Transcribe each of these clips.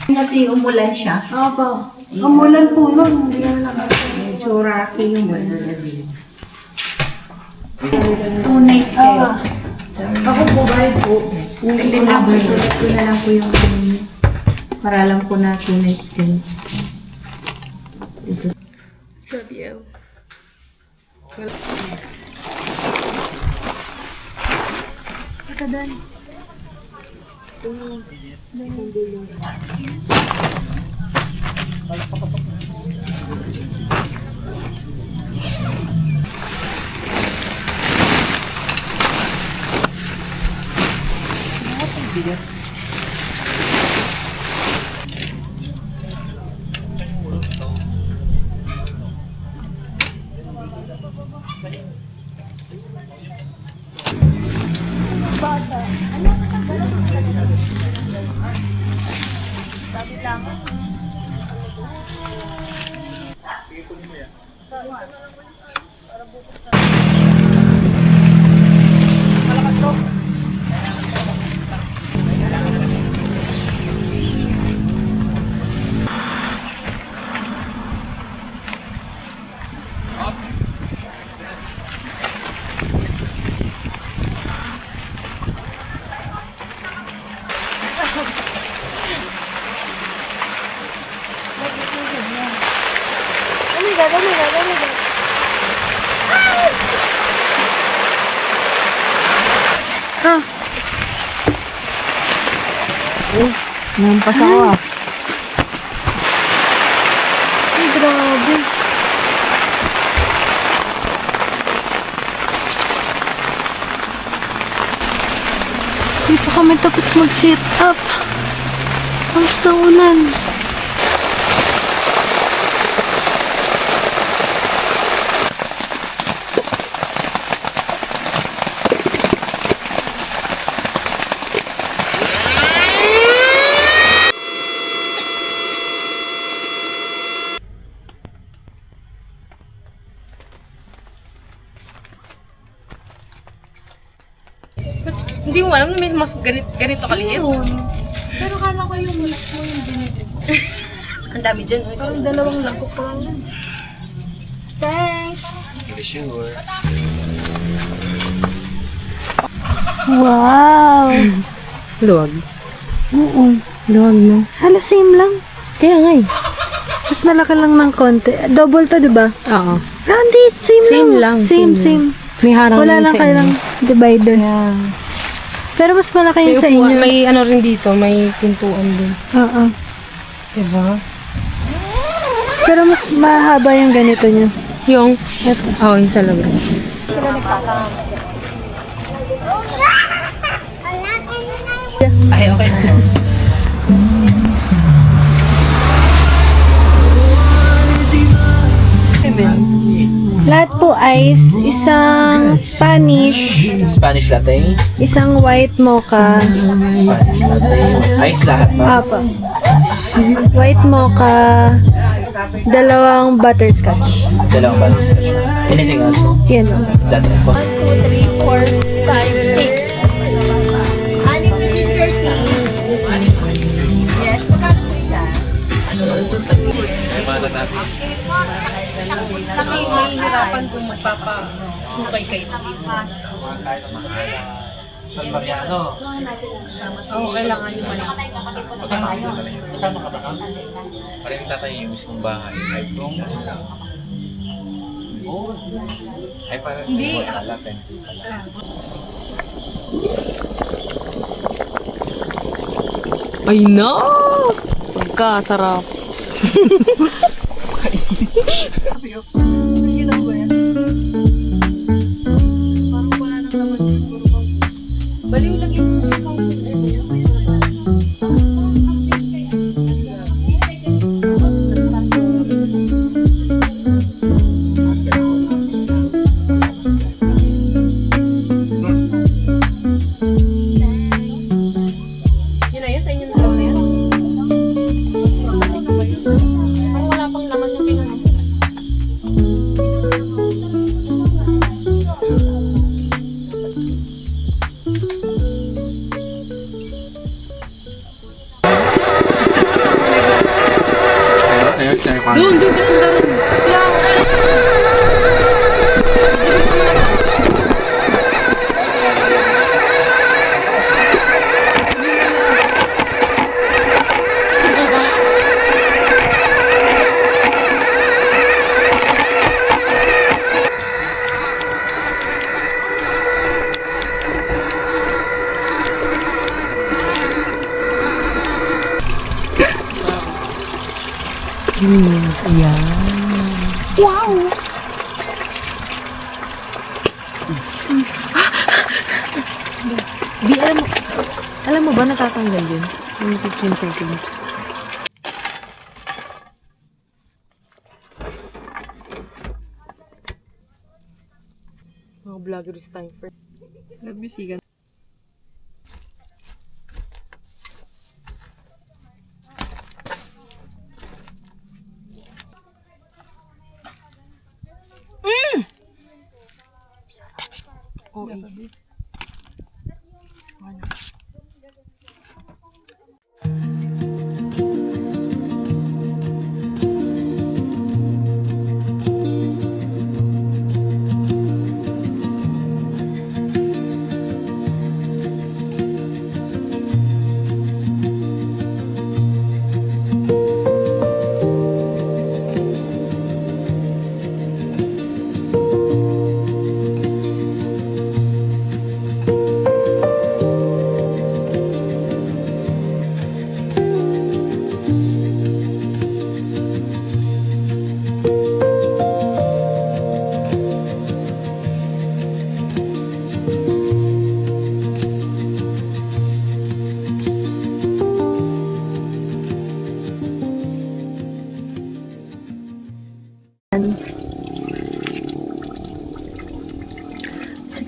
Kasi umulan siya. Opo. Umulan po nun. Hindi na lang. Medyo rocky yung weather. 2 nights kayo. Ako po, bayad po. Sige na po, sulat ko na lang po yung para lang po na 2 nights kayo. Sabi yaw. Kadan. Nampas ako ah. Ay, grabe. Hindi pa kami tapos mag-sit up. Ang na ulan. Hindi mo alam na may mas ganito kaliit. Pero kala ko yung mismo yung binili. Ang dami dyan. Parang dalawang langkok pa lang. Thanks! Sure. Wow! Luwag. Oo. Luwag na. Halos same lang. Kaya nga eh. Mas malaki lang ng konti. Double to, di ba? Oo. Ah, hindi. Same lang. Same. May harang Wala lang sa kailang inyo. divider. Yeah. Pero mas malaki yung May sa upuan, inyo. may ano rin dito, may pintuan din. Oo. Diba? Pero mas mahaba yung ganito nyo. Yung, yung sa labas. Ay, okay na. Lahat po ice, isang Spanish, Spanish latte. isang white mocha, Spanish latte. Ice lahat, no? apa, white mocha, dalawang butterscotch. Dalawang butterscotch. Anything else? No? Yan o. That's it po. 2, 3, 4, 5, 6. Anim na ginger tea. Yes, magkano po isa? Kasi mahihirapan kung magpapahukay kayo dito. San Mariano. Oo, kailangan yung mali. Kasama ka ba? Parang tatay yung mismong bahay. Ay, kung ay, parang Hindi. Ay no! Pagkasarap. Baliw lang yung yun na yun, sa inyong dalawa na yun. Parang wala pang laman yung pinano. Doon ka punta ron. Alam mo ba natatanggal yun? Yung 15 seconds. Mga vloggers time for. Love you, Sigan.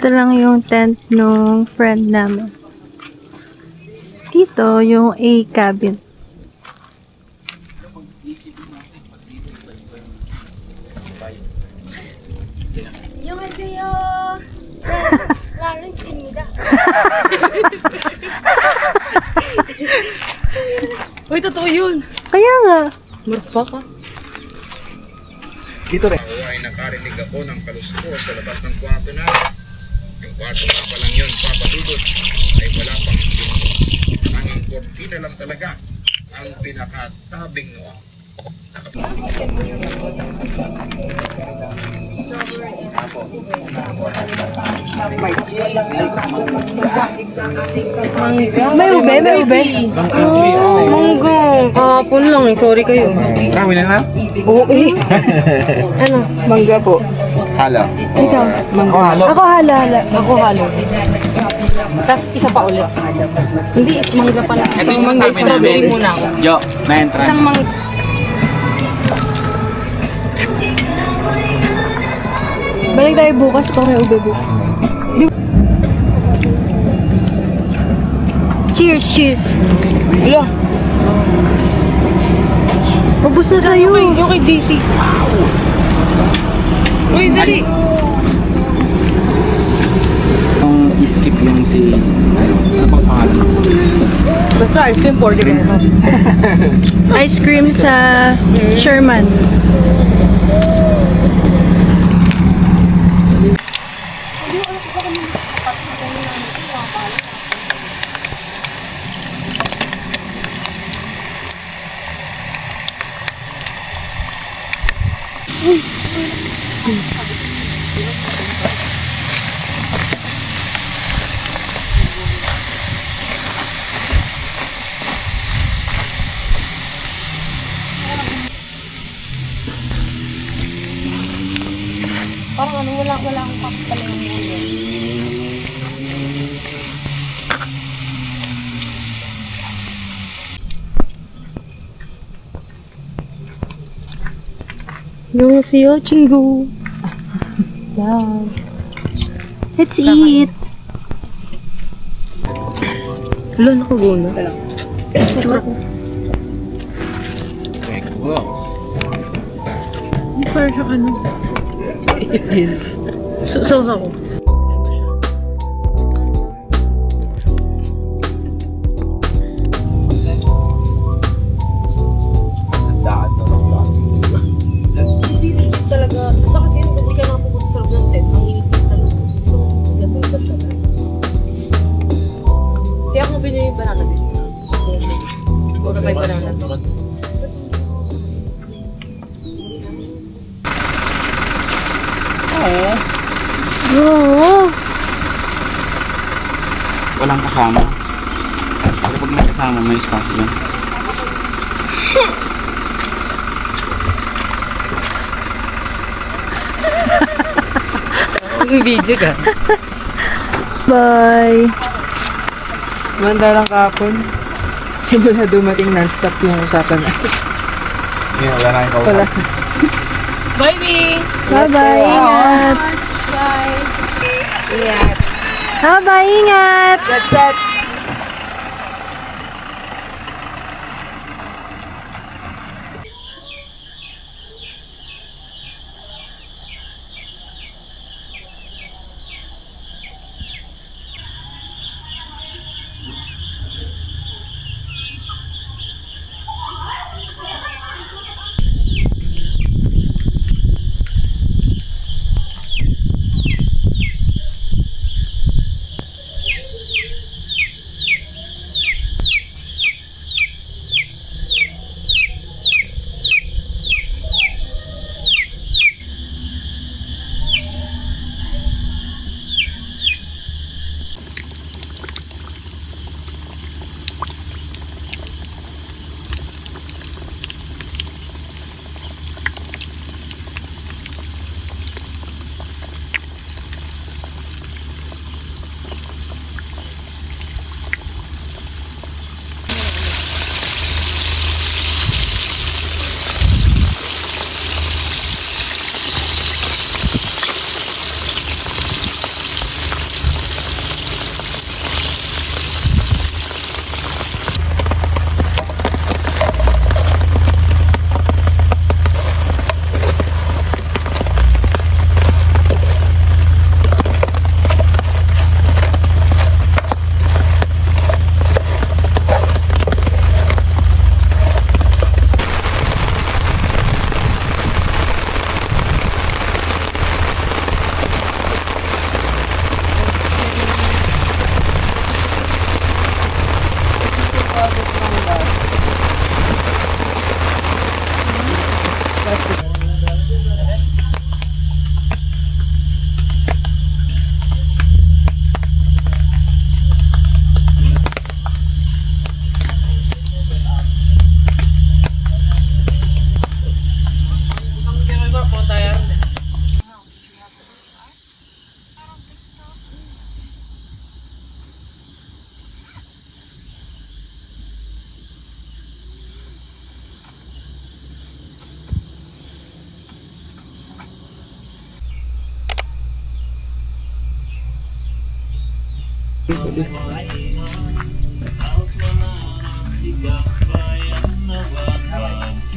Ito lang yung tent nung friend namin. Dito, yung A cabin. 안녕하세요. 저 라렌입니다. Uy, totoo yun. Kaya nga. Marfa ka. Dito rin. Ay nakarinig ako ng kaluskos sa labas ng kwarto na. Yung kwarto nga pa lang yun, papatudot, ay wala pang pinto. Ang kortina lang talaga ang pinakatabing noon. May ube, may ube. Mangga. Kahapon lang eh. Sorry kayo. Kami na lang? Oo eh. Ano? Mangga po. Hala. Ikaw? Mangga. Ako hala. Ako halo. Tapos isa pa ulit. Hindi, mangga pala. Isang mangga strawberry muna. Yo, na-entrance. Isang mangga. Balik tayo bukas kung may ube bukas. Cheers, cheers. Yeah. Ubus na sa'yo. Yung kay DC. Uy, dali. Yung skip yung si... Ano pang pangalan? Basta ice cream 40 Ice cream sa Sherman. Parang ano, wala akong kapal yung ulo. 안녕하세요, 친구. Wow. Let's eat. Wala, nakaguna. Tsura ko. Okay, cool. Parang siya ano. So ako. Sabi niyo yung banana din. Puro pa yung banana. Oo. Oo. Walang kasama. Pero pag may kasama, may espasyo dyan. Mag-video ka. Bye. Manda lang kahapon. Simula dumating non-stop yung usapan natin. Ngayon, wala na kayong kausap. Wala. Bye, ingat. Guys. Ingat. Bye, ingat. Chat.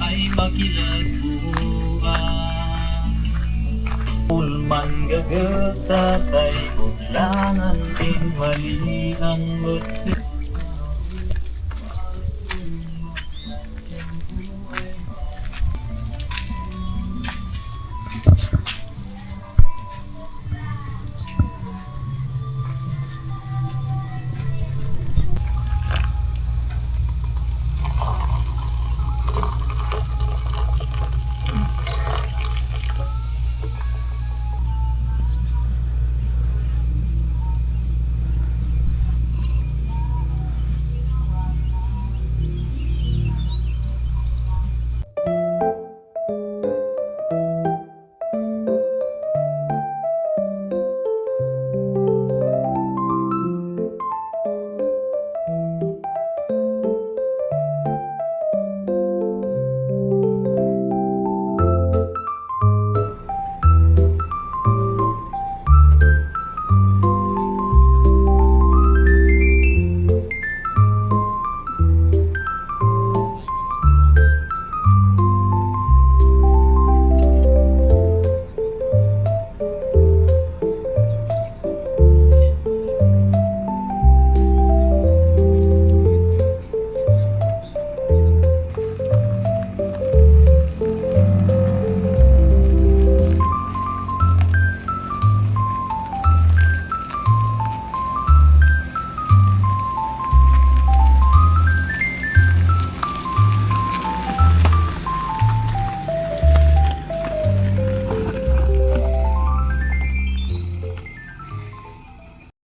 Ay makilagbuan Ulman gagata kay kailangan din mali ang